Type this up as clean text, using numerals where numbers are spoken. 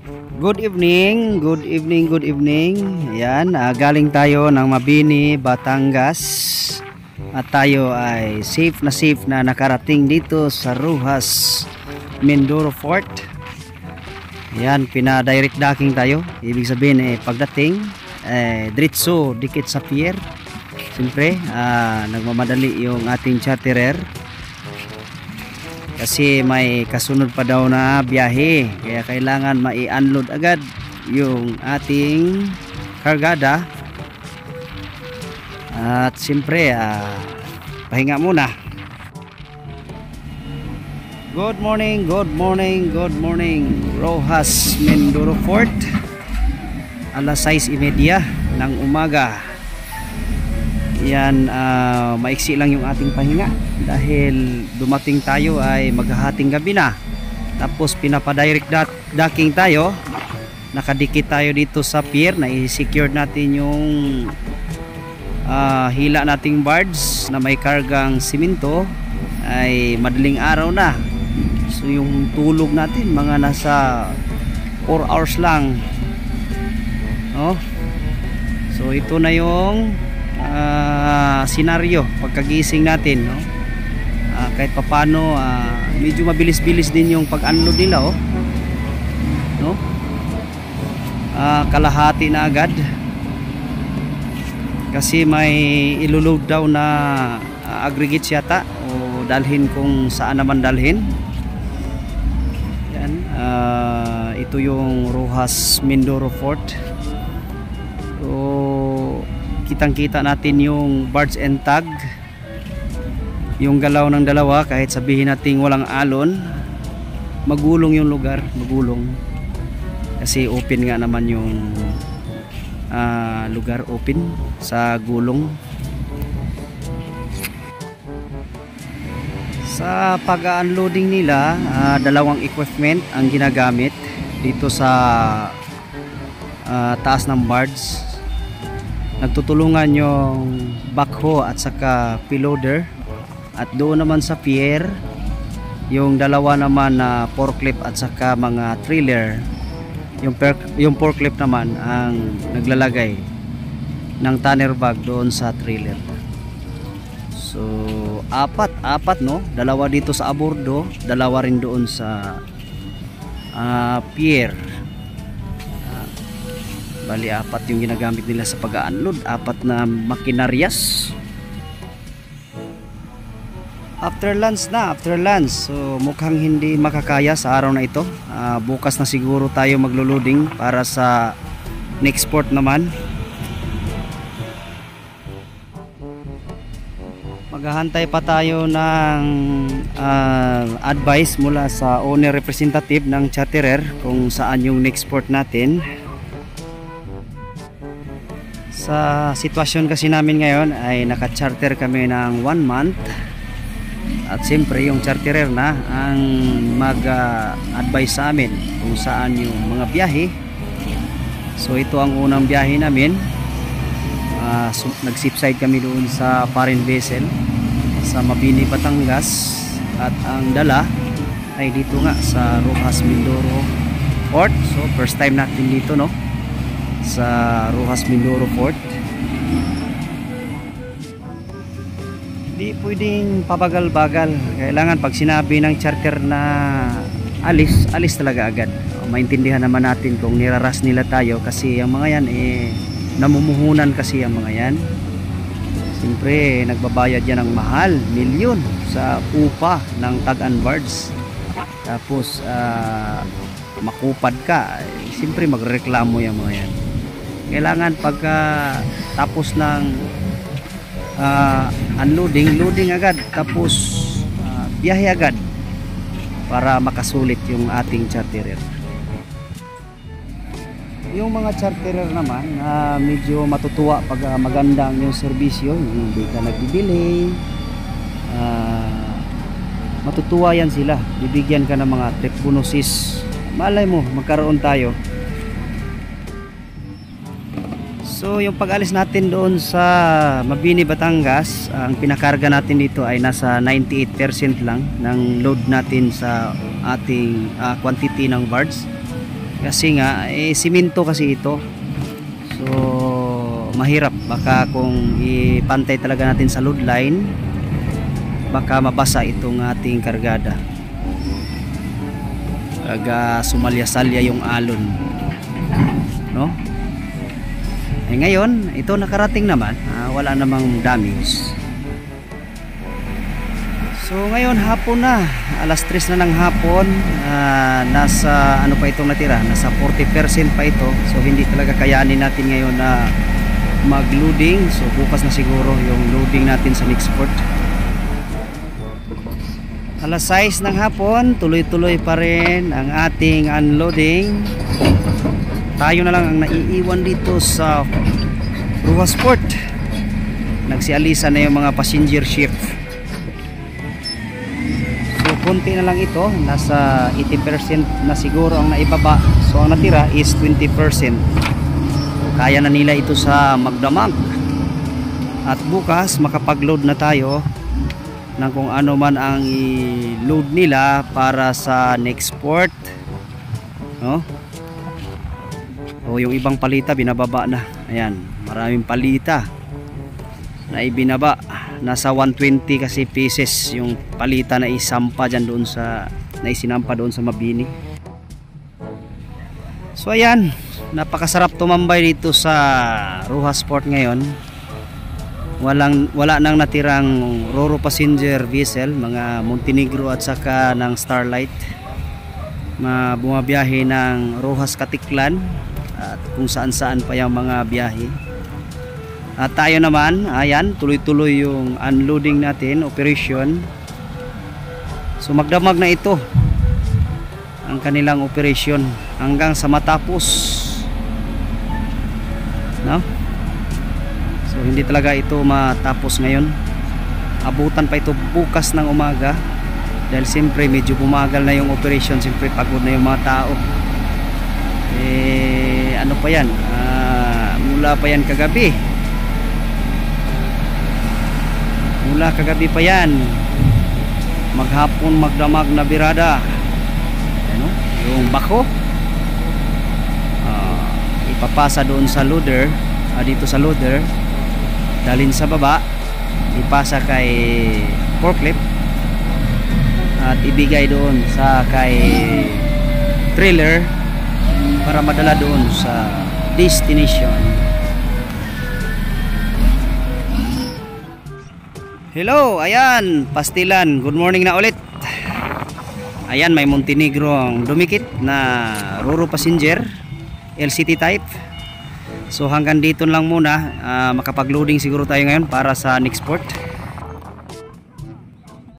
Good evening, good evening, good evening. Ayan, galing tayo ng Mabini, Batangas. At tayo ay safe na nakarating dito sa Roxas, Mindoro Fort. Ayan, pina-direct docking tayo. Ibig sabihin pagdating, diretso dikit sa pier. Siyempre, nagmamadali yung ating charterer. Kasi may kasunod pa daw na biyahe, kaya kailangan mai-unload agad yung ating kargada. At siyempre pahinga muna. Good morning, good morning, good morning, Roxas, Mindoro Fort. Alas 6:30 ng umaga. Yan, maiksi lang yung ating pahinga dahil dumating tayo ay maghahating gabi na. Tapos pinapadirect docking tayo. Nakadikit tayo dito sa pier na i-secure natin yung hila nating barge na may kargang simento. Ay madaling araw na. So yung tulog natin mga nasa 4 hours lang. So ito na yung senaryo pagkagising natin, kahit papano medyo mabilis-bilis din yung pag-unload nila, kalahati na agad kasi may iloload daw na aggregates yata o dalhin kung saan naman dalhin. Yan, ito yung Roxas Mindoro Fort. Kitang-kita natin yung barge and tag, yung galaw ng dalawa. Kahit sabihin natin walang alon, magulong yung lugar, magulong kasi open nga naman yung lugar, open sa gulong. Sa pag-unloading nila, dalawang equipment ang ginagamit dito sa taas ng barge. Nagtutulungan yung backhoe at saka payloader, at doon naman sa pier yung dalawa naman na forklift at saka mga trailer. Yung forklift naman ang naglalagay ng tanner bag doon sa trailer. So apat no, dalawa dito sa abordo, dalawa rin doon sa pier. Bali apat yung ginagamit nila sa pag-unload, apat na makinaryas. After lunch, so mukhang hindi makakaya sa araw na ito. Bukas na siguro tayo maglo-loading para sa next port naman. Maghahantay pa tayo ng advice mula sa owner representative ng charterer kung saan yung next port natin. Sa sitwasyon kasi namin ngayon ay naka-charter kami ng 1 month, at siyempre yung charterer na ang mag-advise sa amin kung saan yung mga biyahe. So ito ang unang biyahe namin. Nag-shipside kami doon sa foreign vessel sa Mabini, Batangas, at ang dala ay dito nga sa Roxas, Mindoro Port. So first time natin dito, no, sa Roxas, Mindoro Fort. Di pwedeng pabagal-bagal. Kailangan pag sinabi ng charter na alis talaga agad. Maintindihan naman natin kung niraras nila tayo kasi ang mga yan namumuhunan kasi ang mga yan. Siyempre nagbabayad yan ng mahal, milyon sa upa ng tag and barge. Tapos makupad ka, siyempre magreklamo yung mga yan. Kailangan pagka tapos ng loading agad, tapos biyahe agad para makasulit yung ating charterer. Yung mga charterer naman medyo matutuwa pag maganda ang yung serbisyo, hindi ka nagdi-delay, matutuwa yan sila. Bibigyan ka ng mga trip bonuses. Malay mo magkaroon tayo. So yung pag-alis natin doon sa Mabini, Batangas, ang pinakarga natin dito ay nasa 98% lang ng load natin sa ating quantity ng barge. Kasi nga simento kasi ito. So mahirap, baka kung ipantay talaga natin sa load line, baka mabasa itong ating kargada. Sumalya-salya yung alon, no? Ngayon ito nakarating naman, wala namang damage. So ngayon hapon na, alas 3 na ng hapon, nasa ano pa itong natira, nasa 40% pa ito. So hindi talaga kayanin natin ngayon na mag-loading. So bukas na siguro yung loading natin sa next port. Alas 6 ng hapon, tuloy-tuloy pa rin ang ating unloading. Tayo na lang ang naiiwan dito sa Rojas Port. Nagsialisa na yung mga passenger ship. So konti na lang ito, nasa 80% na siguro ang naibaba. So ang natira is 20%. So, kaya na nila ito sa magdamag. At bukas makapag-load na tayo ng kung ano man ang i-load nila para sa next port, no? O yung ibang palita binababa na. Ayan, maraming palita na ibinaba. Nasa 120 kasi pieces yung palita na isampa dyan doon sa, na isinampa doon sa Mabini. So ayan, napakasarap tumambay dito sa Rojas Port ngayon. Wala nang natirang Roro passenger vessel, mga Montenegro at saka ng Starlight, bumabiyahe ng Rojas Katiklan at kung saan pa yung mga biyahe. At tayo naman, ayan, tuloy-tuloy yung unloading natin, operation. So magdamag na ito ang kanilang operation hanggang sa matapos, no? So hindi talaga ito matapos ngayon. Abutan pa ito bukas ng umaga. Dahil siyempre medyo bumagal na yung operation. Siyempre pagod na yung mga tao. Ano pa yan? Mula pa yan kagabi. Mula kagabi pa yan. Maghapon magdamag na birada. Ano? Yung bako. Ipapasa doon sa loader. Dito sa loader. Dalhin sa baba, ipasa kay forklift at ibigay doon sa kay trailer para madala doon sa destination. Hello, ayan, Pastilan, good morning na ulit. Ayan, may Montenegro ang dumikit na Roro passenger LCT type. So hanggang dito lang muna, makapag-loading siguro tayo ngayon para sa next port.